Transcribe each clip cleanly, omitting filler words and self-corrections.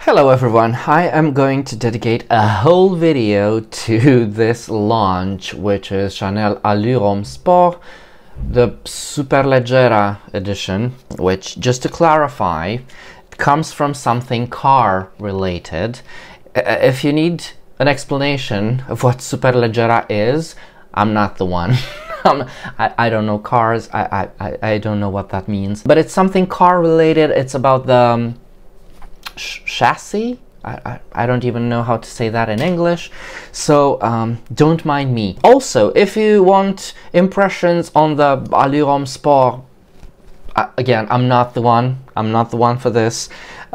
Hello everyone, I am going to dedicate a whole video to this launch, which is Chanel Allure Homme Sport, the Superleggera edition, which, just to clarify, comes from something car related. If you need an explanation of what Superleggera is, I'm not the one. I don't know cars, I don't know what that means, but it's something car related. It's about the chassis. I don't even know how to say that in English, so don't mind me. Also, if you want impressions on the Allure Homme Sport, again, I'm not the one for this.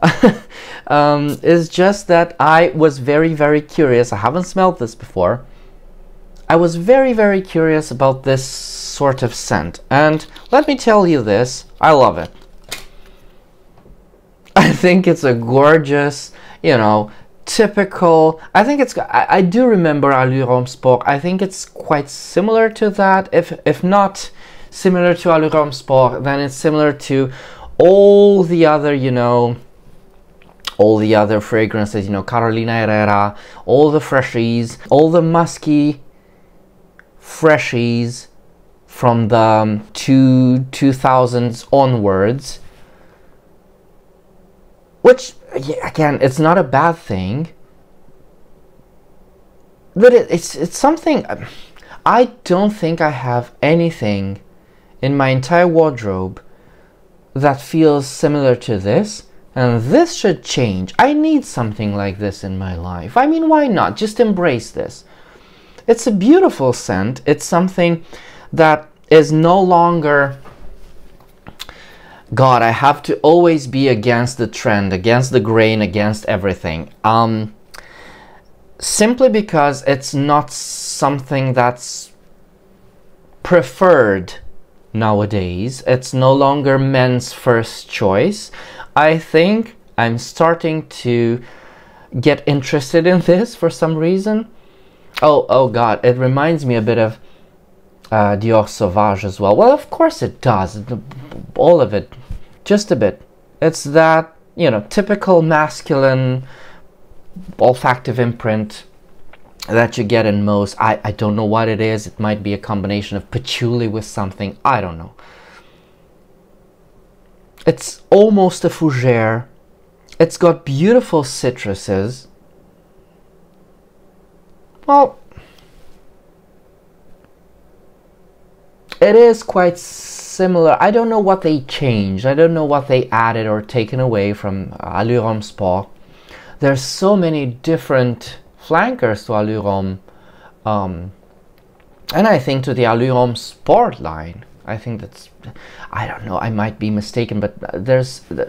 It's just that I was very curious. I haven't smelled this before. I was very curious about this sort of scent, and let me tell you this, I love it. I think it's a gorgeous, you know, typical. I think it's. I do remember Allure Homme Sport. I think it's quite similar to that. If not similar to Allure Homme Sport, then it's similar to all the other, you know, all the other fragrances. You know, Carolina Herrera, all the freshies, all the musky freshies from the 2000s onwards. Which, yeah, again, it's not a bad thing, but it's something. I don't think I have anything in my entire wardrobe that feels similar to this, and this should change. I need something like this in my life. I mean, why not? Just embrace this. It's a beautiful scent. It's something that is no longer, God, I have to always be against the trend, against the grain, against everything. Simply because it's not something that's preferred nowadays. It's no longer men's first choice. I think I'm starting to get interested in this for some reason. Oh God, it reminds me a bit of Dior Sauvage as well. Well, of course it does. All of it. Just a bit. It's that, you know, typical masculine olfactive imprint that you get in most. I don't know what it is. It might be a combination of patchouli with something. I don't know. It's almost a fougere. It's got beautiful citruses. Well, it is quite similar. I don't know what they changed. I don't know what they added or taken away from Allure Homme Sport. There's so many different flankers to Allure Homme, and I think to the Allure Homme Sport line. I think that's, I don't know, I might be mistaken, but there's the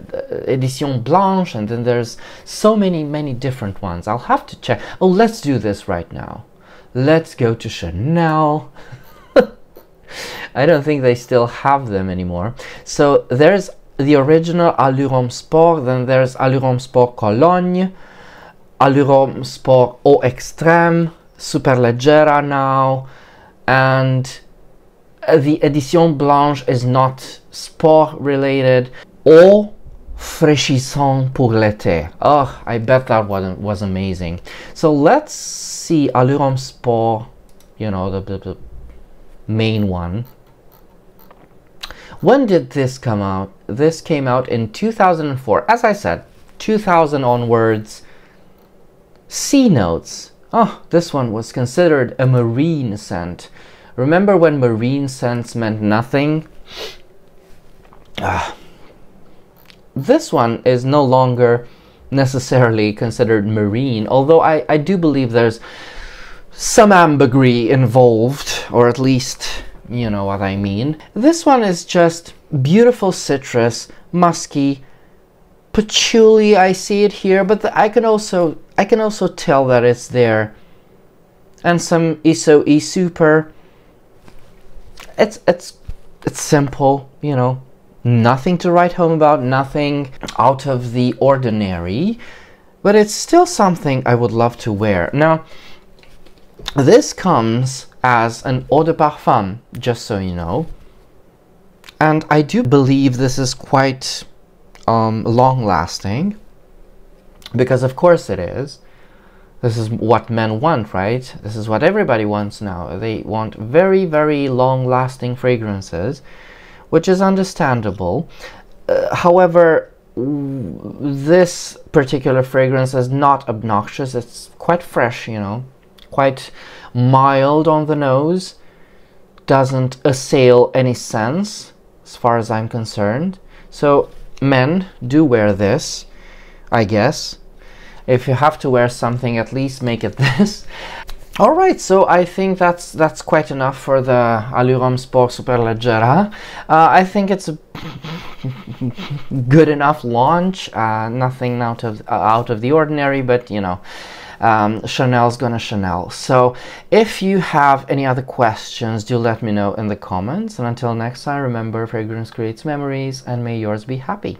Edition Blanche, and then there's so many different ones. I'll have to check. Oh, let's do this right now. Let's go to Chanel. I don't think they still have them anymore. So there's the original Allure Homme Sport, then there's Allure Homme Sport Cologne, Allure Homme Sport Eau Extrême, Superleggera now, and the Edition Blanche is not sport related. Eau fraîchissant pour l'été. Oh, I bet that was amazing. So let's see Allure Homme Sport, you know, the main one. When did this come out? This came out in 2004. As I said, 2000 onwards. C notes. Oh, this one was considered a marine scent. Remember when marine scents meant nothing? This one is no longer necessarily considered marine, although I do believe there's some ambergris involved, or at least, you know what I mean. This one is just beautiful citrus, musky, patchouli. I see it here, but I can also tell that it's there, and some ISO super. It's simple, you know, nothing to write home about, nothing out of the ordinary, but it's still something I would love to wear. Now, this comes as an eau de parfum, just so you know, and I do believe this is quite long lasting. because of course it is. This is what men want, right? This is what everybody wants now. They want very, very long-lasting fragrances, which is understandable. However, this particular fragrance is not obnoxious. It's quite fresh, you know, quite mild on the nose, doesn't assail any sense as far as I'm concerned. So men do wear this, I guess. If you have to wear something, at least make it this. Alright, so I think that's quite enough for the Allure Homme Sport Superleggera. I think it's a good enough launch, nothing out of the ordinary, but you know, Chanel's gonna Chanel. So if you have any other questions, do let me know in the comments, and until next time, remember, fragrance creates memories, and may yours be happy.